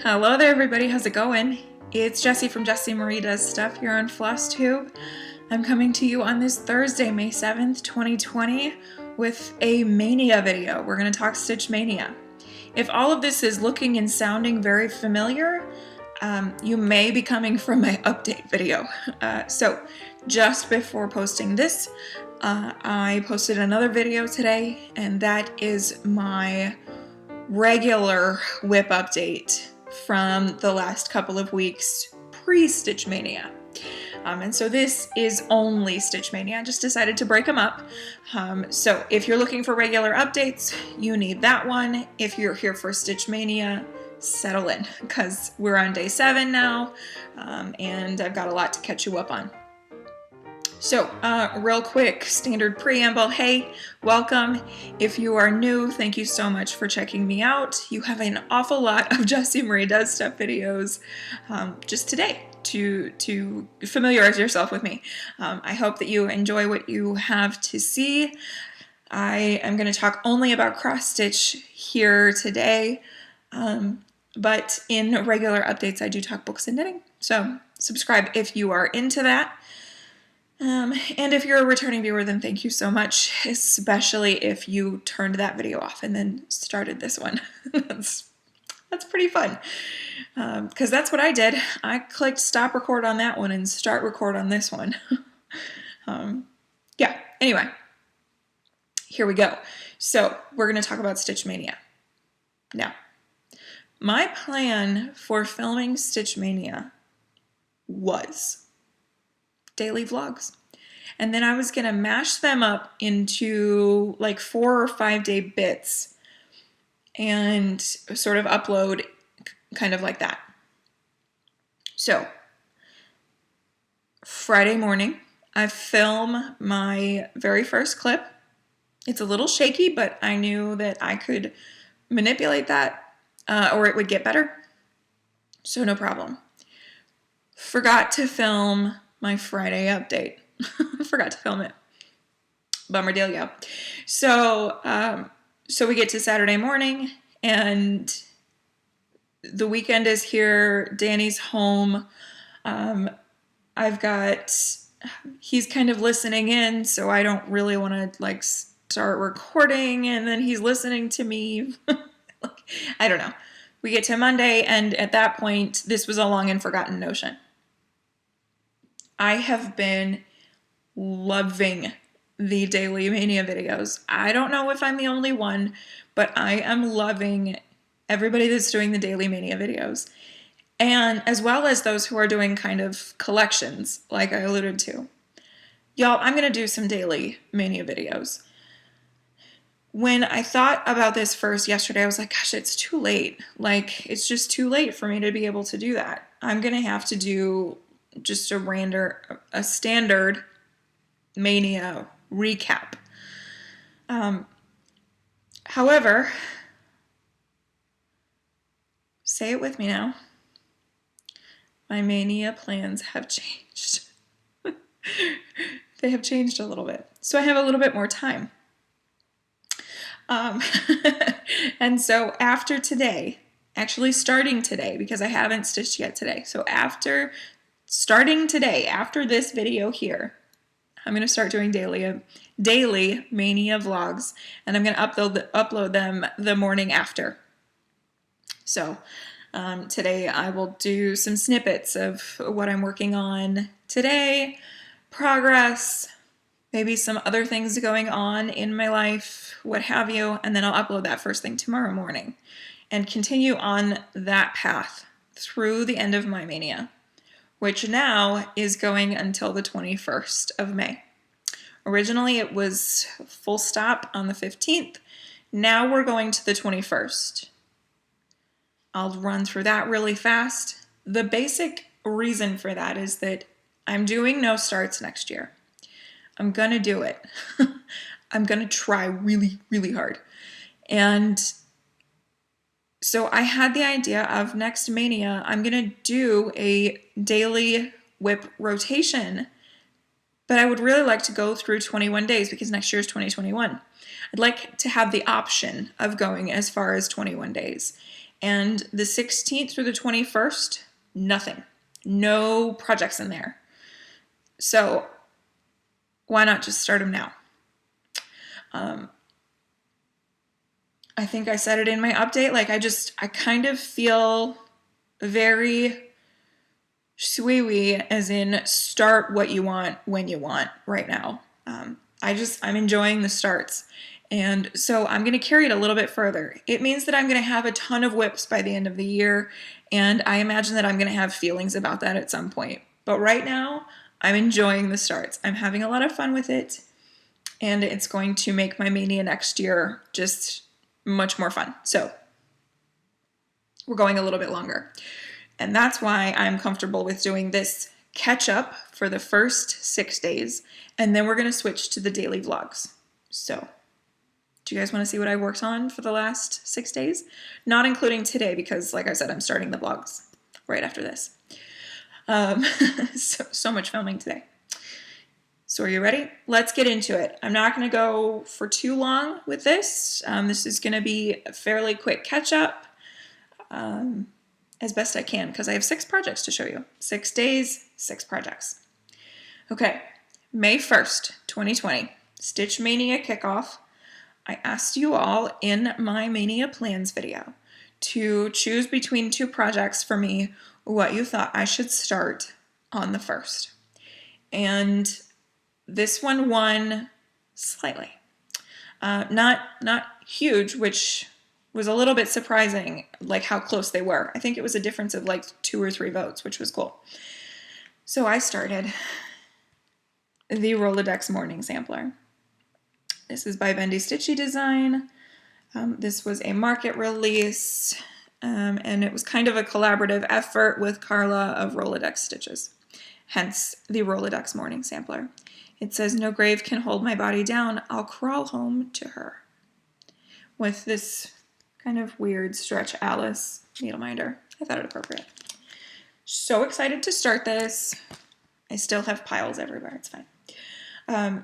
Hello there everybody, how's it going? It's Jessie from Jessie Marie Does Stuff here on FlossTube. I'm coming to you on this Thursday, May 7th, 2020 with a Maynia video. We're going to talk Stitch Mania. If all of this is looking and sounding very familiar, you may be coming from my update video. So just before posting this, I posted another video today, and that is my regular whip update from the last couple of weeks pre-Stitch Mania. And so this is only Stitch Mania. I just decided to break them up. So if you're looking for regular updates, you need that one. If you're here for Stitch Mania, settle in, because we're on day 7 now, and I've got a lot to catch you up on. So, real quick, standard preamble. Hey, welcome. If you are new, thank you so much for checking me out. You have an awful lot of Jessie Marie Does Stuff videos just today to familiarize yourself with me. I hope that you enjoy what you have to see. I am going to talk only about cross stitch here today, but in regular updates I do talk books and knitting. So subscribe if you are into that. And if you're a returning viewer, then thank you so much, especially if you turned that video off and then started this one. That's pretty fun, because that's what I did. I clicked stop record on that one and start record on this one. Yeah, anyway, here we go. So we're going to talk about Stitch Mania. Now, my plan for filming Stitch Mania was daily vlogs, and then I was gonna mash them up into like 4 or 5 day bits and sort of upload kind of like that. So Friday morning I film my very first clip. It's a little shaky, but I knew that I could manipulate that or it would get better, so no problem. Forgot to film my Friday update. Forgot to film it. Bummer dealio. So, so we get to Saturday morning, and the weekend is here. Danny's home. He's kind of listening in, so I don't really want to like start recording, and then he's listening to me. I don't know. We get to Monday, and at that point, this was a long and forgotten notion. I have been loving the daily Maynia videos. I don't know if I'm the only one, but I am loving everybody that's doing the daily Maynia videos, and as well as those who are doing kind of collections like I alluded to. Y'all, I'm gonna do some daily Maynia videos. When I thought about this first yesterday, I was like, gosh, it's too late. Like, it's just too late for me to be able to do that. I'm gonna have to do just a standard Maynia recap. However, say it with me now, my Maynia plans have changed. They have changed a little bit. So I have a little bit more time. And so after today, actually starting today, because I haven't stitched yet today, so starting today, after this video here, I'm going to start doing daily Maynia vlogs, and I'm going to upload them the morning after. So today I will do some snippets of what I'm working on today, progress, maybe some other things going on in my life, what have you, and then I'll upload that first thing tomorrow morning and continue on that path through the end of my Maynia, which now is going until the 21st of May. Originally it was full stop on the 15th. Now we're going to the 21st. I'll run through that really fast. The basic reason for that is that I'm doing no starts next year. I'm gonna do it. I'm gonna try really, really hard. And so I had the idea of next Maynia, I'm going to do a daily whip rotation, but I would really like to go through 21 days because next year is 2021. I'd like to have the option of going as far as 21 days. And the 16th through the 21st, nothing. No projects in there. So why not just start them now? I think I said it in my update. Like I kind of feel very sui as in start what you want when you want right now. I'm enjoying the starts. And so I'm going to carry it a little bit further. It means that I'm going to have a ton of whips by the end of the year. And I imagine that I'm going to have feelings about that at some point. But right now, I'm enjoying the starts. I'm having a lot of fun with it. And it's going to make my Maynia next year just much more fun. So we're going a little bit longer. And that's why I'm comfortable with doing this catch up for the first 6 days. And then we're going to switch to the daily vlogs. So do you guys want to see what I worked on for the last 6 days? Not including today because, like I said, I'm starting the vlogs right after this. So much filming today. So are you ready? Let's get into it. I'm not going to go for too long with this. This is going to be a fairly quick catch-up as best I can because I have 6 projects to show you. 6 days, 6 projects. Okay, May 1st, 2020, Stitch Maynia kickoff. I asked you all in my Maynia plans video to choose between 2 projects for me what you thought I should start on the 1st. And this one won slightly. Not huge, which was a little bit surprising, like how close they were. I think it was a difference of like 2 or 3 votes, which was cool. So I started the Rolodex Morning Sampler. This is by Bendy Stitchy Design. This was a market release, and it was kind of a collaborative effort with Carla of Rolodex Stitches, hence the Rolodex Morning Sampler. It says, "No grave can hold my body down, I'll crawl home to her." With this kind of weird Stretch Alice needle minder. I thought it appropriate. So excited to start this. I still have piles everywhere, it's fine.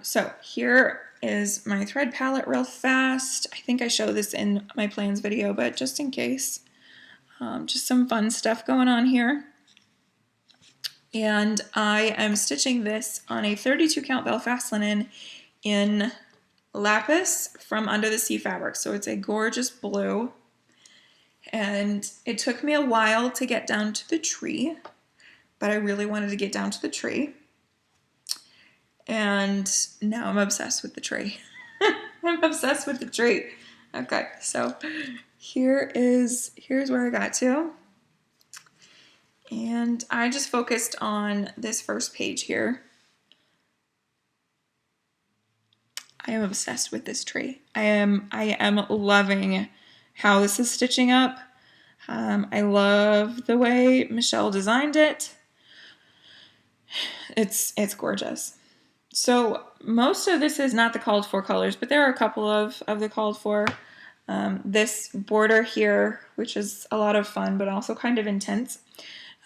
So here is my thread palette real fast. I think I show this in my plans video, but just in case. Just some fun stuff going on here. And I am stitching this on a 32 count Belfast linen in Lapis from Under the Sea fabric. So it's a gorgeous blue. And it took me a while to get down to the tree, but I really wanted to get down to the tree. And now I'm obsessed with the tree. I'm obsessed with the tree. Okay, so here's where I got to. And I just focused on this first page here. I am obsessed with this tree. I am loving how this is stitching up. I love the way Michelle designed it. It's gorgeous. So most of this is not the called for colors, but there are a couple of the called for. This border here, which is a lot of fun, but also kind of intense,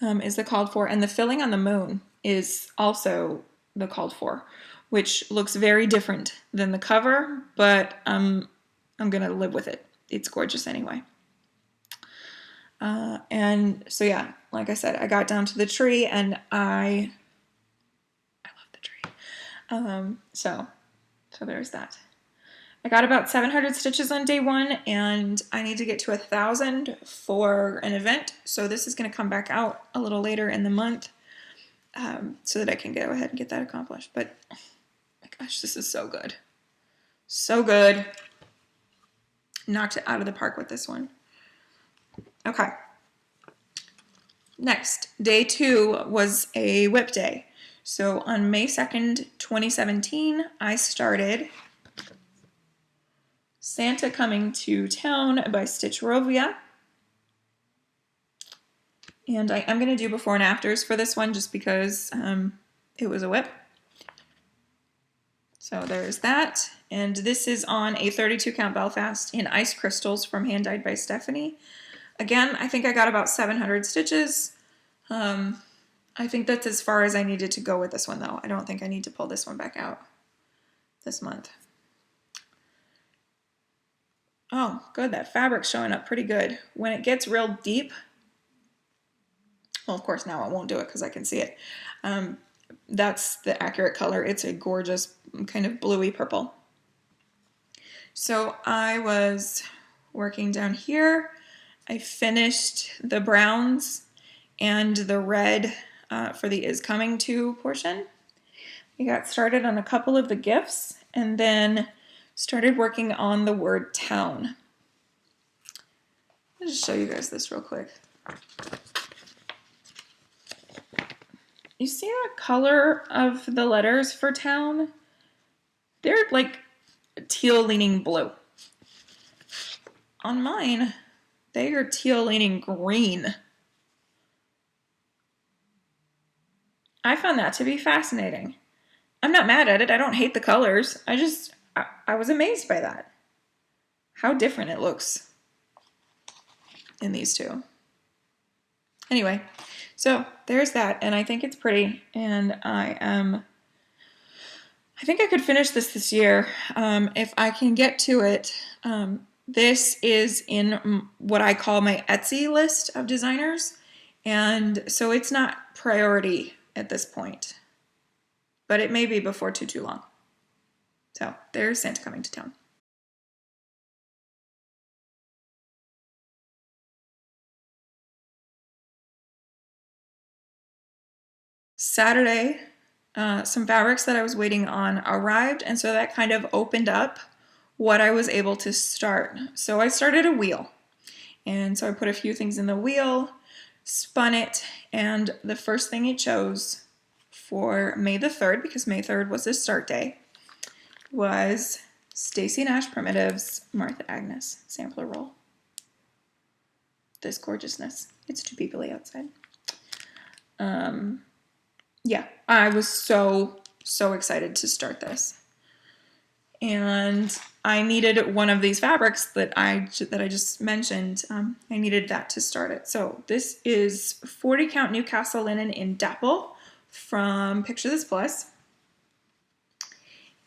is the called for. And the filling on the moon is also the called for, which looks very different than the cover, but I'm going to live with it. It's gorgeous anyway. And so yeah, like I said, I got down to the tree and I love the tree. So there's that. I got about 700 stitches on day 1 and I need to get to 1,000 for an event. So this is going to come back out a little later in the month, so that I can go ahead and get that accomplished. But oh my gosh, this is so good. So good. Knocked it out of the park with this one. Okay. Next, day 2 was a whip day. So on May 2nd, 2017, I started Santa Coming to Town by Stitch Rovia. And I am going to do before and afters for this one just because it was a whip. So there's that. And this is on a 32 count Belfast in Ice Crystals from Hand Dyed by Stephanie. Again, I think I got about 700 stitches. I think that's as far as I needed to go with this one though. I don't think I need to pull this one back out this month. Oh, good, that fabric's showing up pretty good. When it gets real deep, well, of course now it won't do it because I can see it. That's the accurate color. It's a gorgeous kind of bluey purple. So I was working down here. I finished the browns and the red for the Is Coming To portion. I got started on a couple of the gifts and then started working on the word town. I'll just show you guys this real quick. You see the color of the letters for town? They're like teal leaning blue. On mine, they are teal leaning green. I found that to be fascinating. I'm not mad at it. I don't hate the colors. I was amazed by that. How different it looks in these two. Anyway, so there's that, and I think it's pretty, and I think I could finish this year if I can get to it. This is in what I call my Etsy list of designers, and so it's not priority at this point, but it may be before too long. So there's Santa Coming to Town. Saturday, some fabrics that I was waiting on arrived, and so that kind of opened up what I was able to start. So I started a wheel, and so I put a few things in the wheel, spun it, and the first thing it chose for May the 3rd, because May 3rd was the start day, was Stacy Nash Primitives Martha Agnes sampler roll. This gorgeousness. It's too peoply outside. Yeah, I was so excited to start this. And I needed one of these fabrics that I just mentioned. I needed that to start it. So this is 40 count Newcastle linen in dapple from Picture This Plus.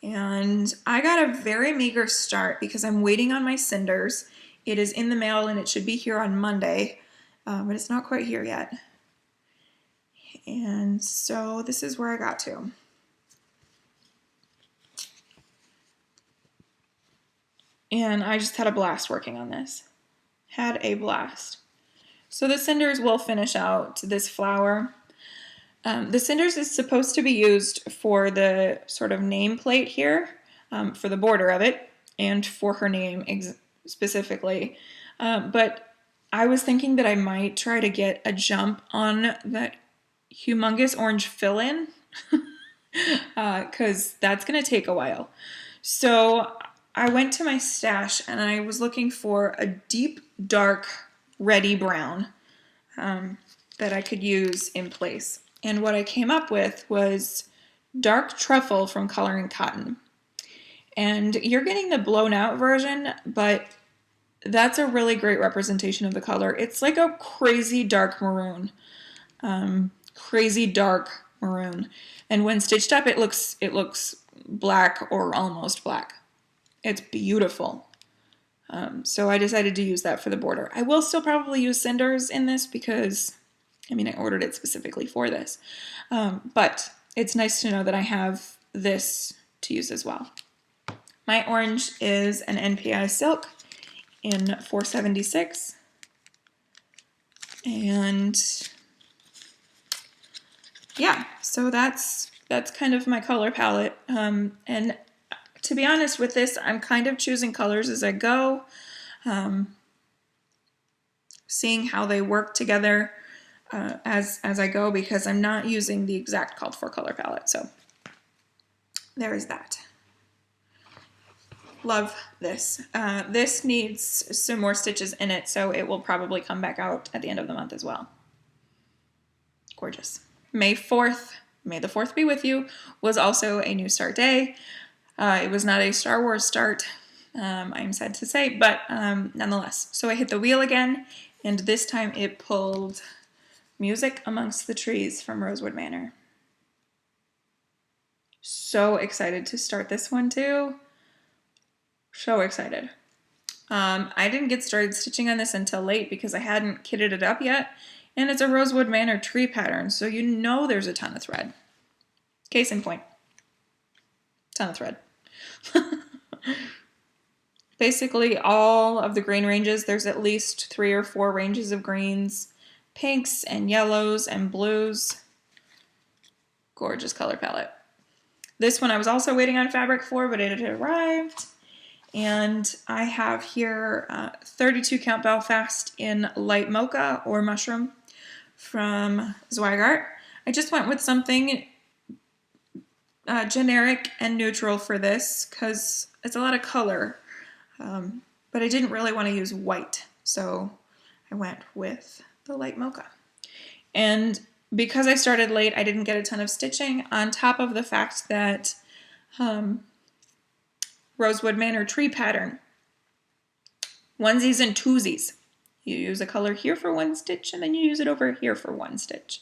And I got a very meager start because I'm waiting on my cinders. It is in the mail and it should be here on Monday, but it's not quite here yet. And so this is where I got to. And I just had a blast working on this. Had a blast. So the cinders will finish out this flower. The cinders is supposed to be used for the sort of nameplate here, for the border of it, and for her name specifically. But I was thinking that I might try to get a jump on that humongous orange fill-in, because that's going to take a while. So I went to my stash and I was looking for a deep, dark, reddy brown that I could use in place. And what I came up with was Dark Truffle from Coloring Cotton. And you're getting the blown out version, but that's a really great representation of the color. It's like a crazy dark maroon. Crazy dark maroon. And when stitched up, it looks black or almost black. It's beautiful. So I decided to use that for the border. I will still probably use cinders in this because, I mean, I ordered it specifically for this. But it's nice to know that I have this to use as well. My orange is an NPI silk in 476. And yeah, so that's kind of my color palette. And to be honest with this, I'm kind of choosing colors as I go, seeing how they work together as I go, because I'm not using the exact called for color palette. So there is that. Love this. This needs some more stitches in it, so it will probably come back out at the end of the month as well. Gorgeous. May 4th, may the 4th be with you, was also a new start day. It was not a Star Wars start, I'm sad to say, but nonetheless. So I hit the wheel again, and this time it pulled Music Amongst the Trees from Rosewood Manor. So excited to start this one too. So excited. I didn't get started stitching on this until late because I hadn't kitted it up yet, and it's a Rosewood Manor tree pattern, so you know there's a ton of thread. Case in point, ton of thread. Basically all of the green ranges, there's at least 3 or 4 ranges of greens, pinks and yellows and blues. Gorgeous color palette. This one I was also waiting on fabric for, but it had arrived. And I have here 32 count Belfast in light mocha or mushroom from Zweigart. I just went with something generic and neutral for this because it's a lot of color. But I didn't really want to use white, so I went with the light mocha. And because I started late, I didn't get a ton of stitching, on top of the fact that Rosewood Manor tree pattern, onesies and twosies. You use a color here for one stitch, and then you use it over here for one stitch.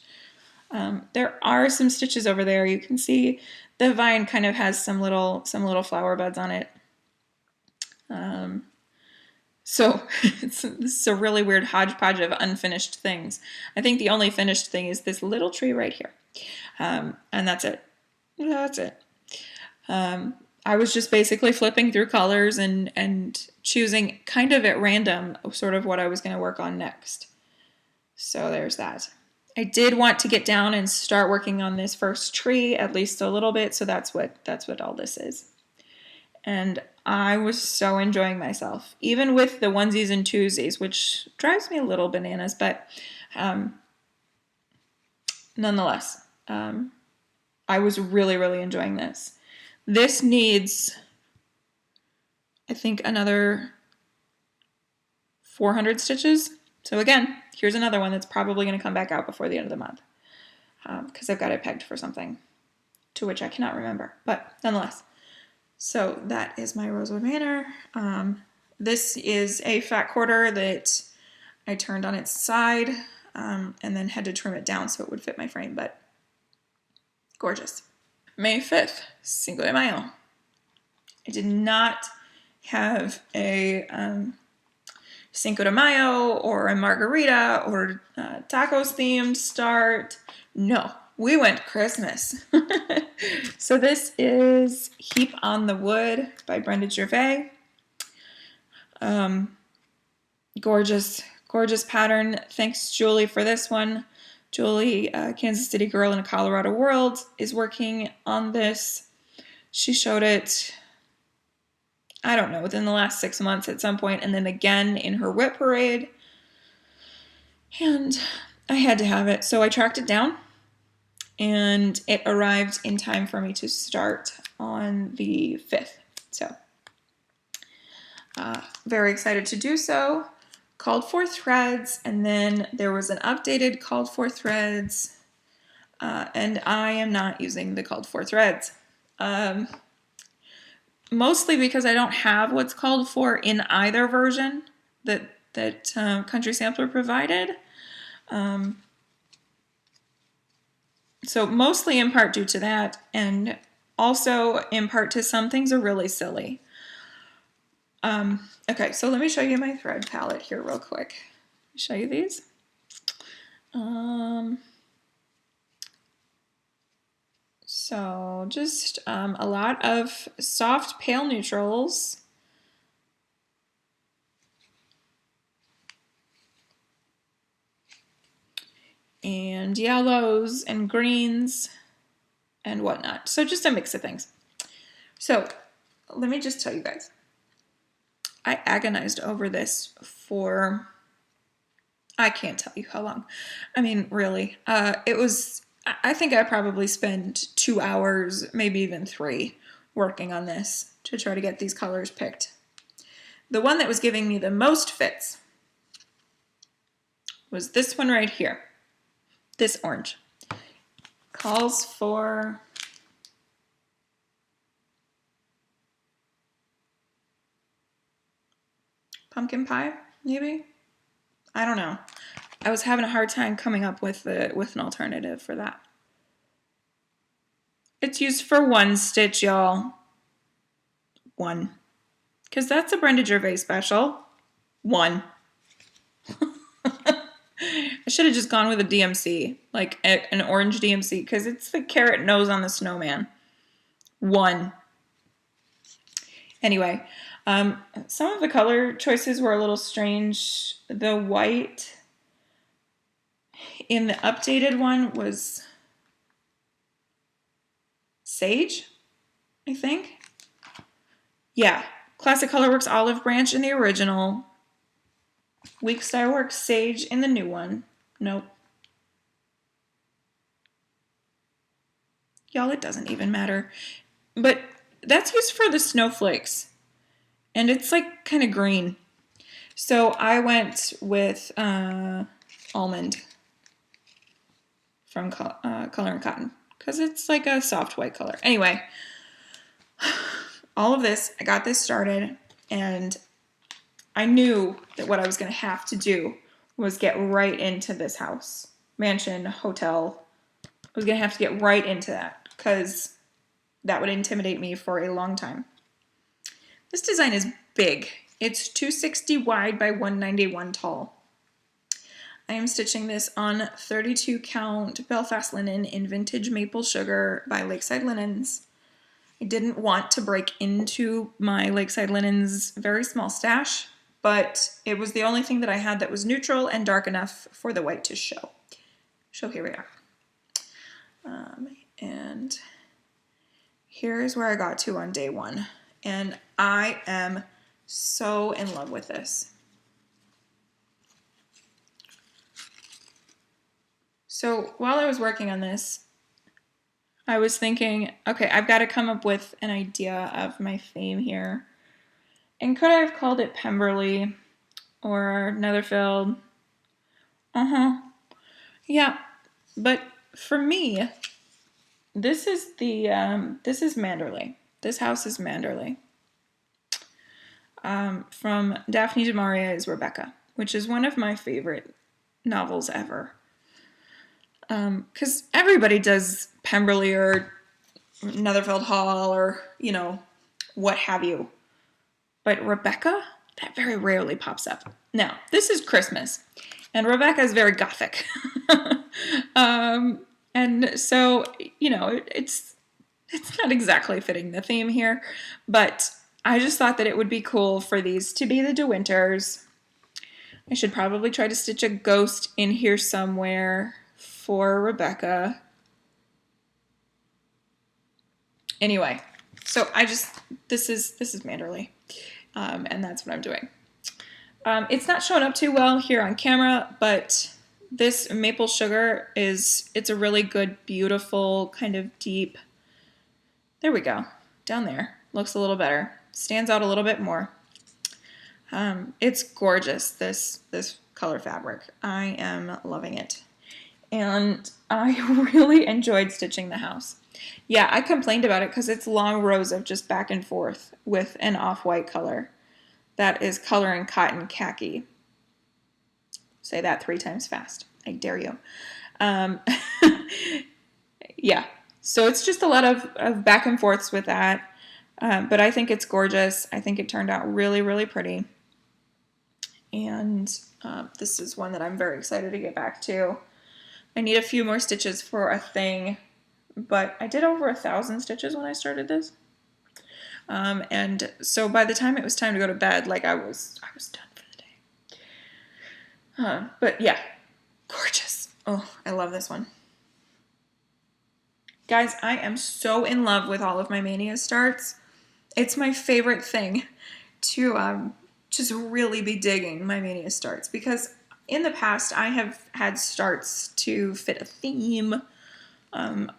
There are some stitches over there. You can see the vine kind of has some little flower buds on it. So it's a really weird hodgepodge of unfinished things. I think the only finished thing is this little tree right here. And that's it. That's it. I was just basically flipping through colors and choosing kind of at random sort of what I was going to work on next. So there's that. I did want to get down and start working on this first tree at least a little bit, so that's what all this is. And I was so enjoying myself, even with the onesies and twosies, which drives me a little bananas, but nonetheless, I was really, really enjoying this. This needs, I think, another 400 stitches. So again, here's another one that's probably going to come back out before the end of the month because I've got it pegged for something to which I cannot remember, but nonetheless. So that is my Rosewood Manor. This is a fat quarter that I turned on its side and then had to trim it down so it would fit my frame, but gorgeous. May 5th, Cinco de Mayo. I did not have a Cinco de Mayo or a margarita or tacos themed start. No, we went Christmas. So this is Heap on the Wood by Brenda Gervais. Gorgeous, gorgeous pattern. Thanks, Julie, for this one. Julie, Kansas City girl in a Colorado world, is working on this. She showed it, I don't know, within the last 6 months at some point, and then again in her whip parade. And I had to have it, so I tracked it down, and it arrived in time for me to start on the 5th. So, very excited to do so. Called for threads, and then there was an updated called for threads, and I am not using the called for threads. Mostly because I don't have what's called for in either version that Country Sampler provided. So mostly in part due to that, and also in part to some things are really silly. Okay, so let me show you my thread palette here real quick. Show you these. So just a lot of soft pale neutrals. And yellows and greens and whatnot. So just a mix of things. So let me just tell you guys. I agonized over this for, I can't tell you how long. I mean, really. It was, I think I probably spent 2 hours, maybe even 3, working on this to try to get these colors picked. The one that was giving me the most fits was this one right here. This orange. Calls for pumpkin pie, maybe? I don't know. I was having a hard time coming up with an alternative for that. It's used for 1 stitch, y'all. 1. because that's a Brenda Gervais special. 1. I should have just gone with a DMC, like an orange DMC, because it's the carrot nose on the snowman. 1. Anyway, some of the color choices were a little strange. The white in the updated one was sage, I think. Yeah, Classic Colorworks Olive Branch in the original. Week Style Works Sage in the new one. Nope. Y'all, it doesn't even matter. But that's used for the snowflakes. And it's like kind of green. So I went with almond from Color and Cotton. Because it's like a soft white color. Anyway, all of this, I got this started. And I knew that what I was going to have to do was get right into this house, mansion, hotel. I was going to have to get right into that because that would intimidate me for a long time. This design is big. It's 260 wide by 191 tall. I am stitching this on 32 count Belfast linen in vintage maple sugar by Lakeside Linens. I didn't want to break into my Lakeside Linens very small stash, but it was the only thing that I had that was neutral and dark enough for the white to show. So here we are. And here's where I got to on day 1. And I am so in love with this. So while I was working on this, I was thinking, okay, I've got to come up with an idea of my theme here. And could I have called it Pemberley or Netherfield? Yeah, but for me, this is Manderley. This house is Manderley. From Daphne du Maurier's Rebecca, which is one of my favorite novels ever. Because everybody does Pemberley or Netherfield Hall or, you know, what have you. But Rebecca, that very rarely pops up. Now, this is Christmas, and Rebecca is very gothic. And so, you know, it's not exactly fitting the theme here, but I just thought that it would be cool for these to be the De Winters. I should probably try to stitch a ghost in here somewhere for Rebecca. Anyway, so this is Manderley. And that's what I'm doing. It's not showing up too well here on camera, but this maple sugar it's a really good, beautiful, kind of deep. There we go. Down there. Looks a little better. Stands out a little bit more. It's gorgeous, this color fabric. I am loving it. And I really enjoyed stitching the house. Yeah, I complained about it because it's long rows of just back and forth with an off-white color. That is Color and Cotton Khaki. Say that 3 times fast. I dare you. Yeah, so it's just a lot of back and forths with that. But I think it's gorgeous. I think it turned out really, really pretty. And this is one that I'm very excited to get back to. I need a few more stitches for a thing, but I did over 1,000 stitches when I started this. And so by the time it was time to go to bed, like I was done for the day. But yeah, gorgeous. Oh, I love this one. Guys, I am so in love with all of my Maynia starts. It's my favorite thing to just really be digging my Maynia starts, because in the past I have had starts to fit a theme,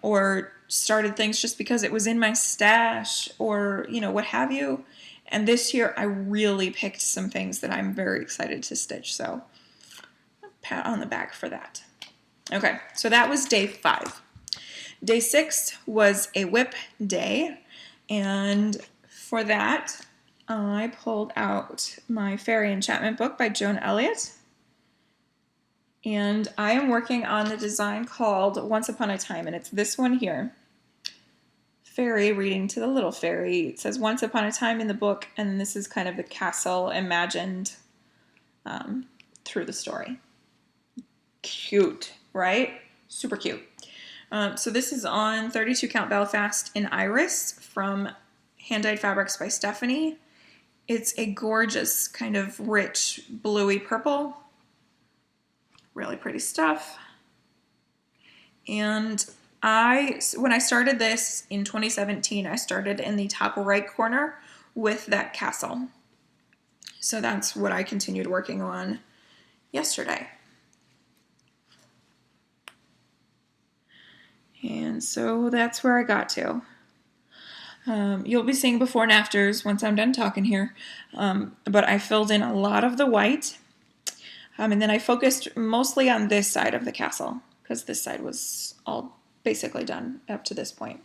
or started things just because it was in my stash, or, you know, what have you. And this year I really picked some things that I'm very excited to stitch, so pat on the back for that. Okay, so that was day 5. Day 6 was a whip day, and for that I pulled out my Fairy Enchantment book by Joan Elliott. And I am working on the design called Once Upon a Time, and it's this one here. fairy reading to the little fairy. It says, once upon a time in the book, and this is kind of the castle imagined through the story. Cute, right? Super cute. So this is on 32 Count Belfast in Iris from Hand Dyed Fabrics by Stephanie. It's a gorgeous kind of rich bluey purple. Really pretty stuff. And when I started this in 2017, I started in the top right corner with that castle. So that's what I continued working on yesterday. And so that's where I got to. You'll be seeing before and afters once I'm done talking here. But I filled in a lot of the white. And then I focused mostly on this side of the castle, because this side was all basically done up to this point.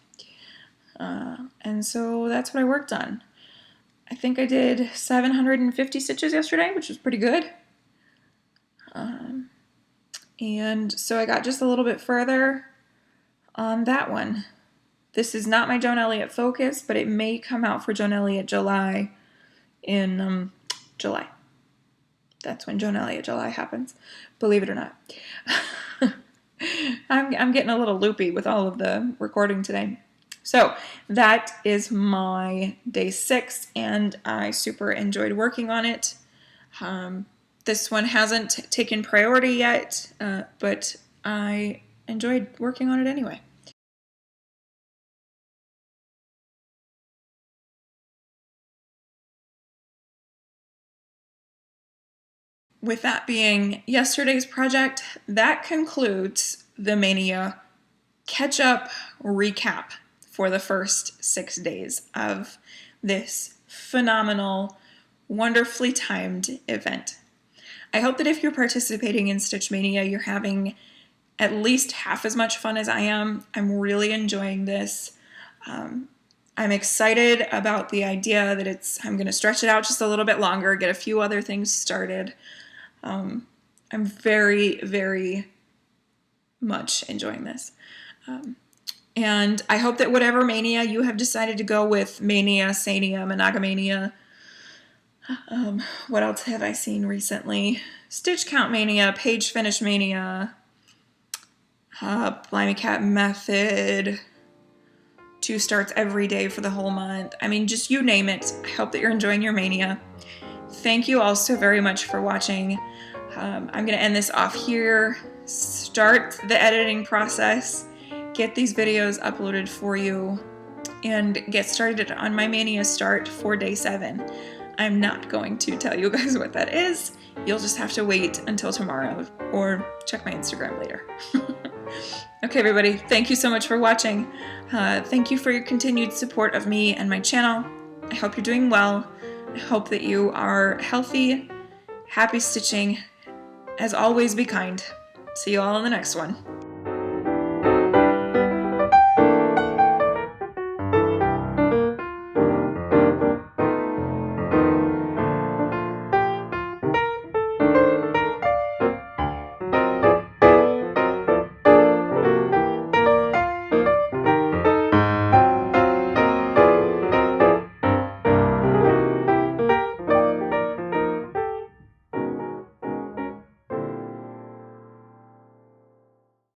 And so that's what I worked on. I think I did 750 stitches yesterday, which was pretty good. And so I got just a little bit further on that one. This is not my Joan Elliott focus, but it may come out for Joan Elliott July in July. That's when Joan Elliott July happens, believe it or not. I'm getting a little loopy with all of the recording today. So that is my day 6, and I super enjoyed working on it. This one hasn't taken priority yet, but I enjoyed working on it anyway. With that being yesterday's project, that concludes the Maynia catch-up recap for the first 6 days of this phenomenal, wonderfully timed event. I hope that if you're participating in Stitch Mania, you're having at least half as much fun as I am. I'm really enjoying this. I'm excited about the idea that I'm going to stretch it out just a little bit longer, get a few other things started. I'm very, very much enjoying this. And I hope that whatever mania you have decided to go with, mania, sania, monogamania, what else have I seen recently? Stitch count mania, page finish mania, Blimey Cat method, 2 starts every day for the whole month. I mean, just you name it. I hope that you're enjoying your mania. Thank you all so very much for watching. I'm going to end this off here, start the editing process, get these videos uploaded for you, and get started on my Mania start for day 7. I'm not going to tell you guys what that is. You'll just have to wait until tomorrow or check my Instagram later. Okay, everybody, thank you so much for watching. Thank you for your continued support of me and my channel. I hope you're doing well. I hope that you are healthy, happy stitching. As always, be kind. See you all in the next one.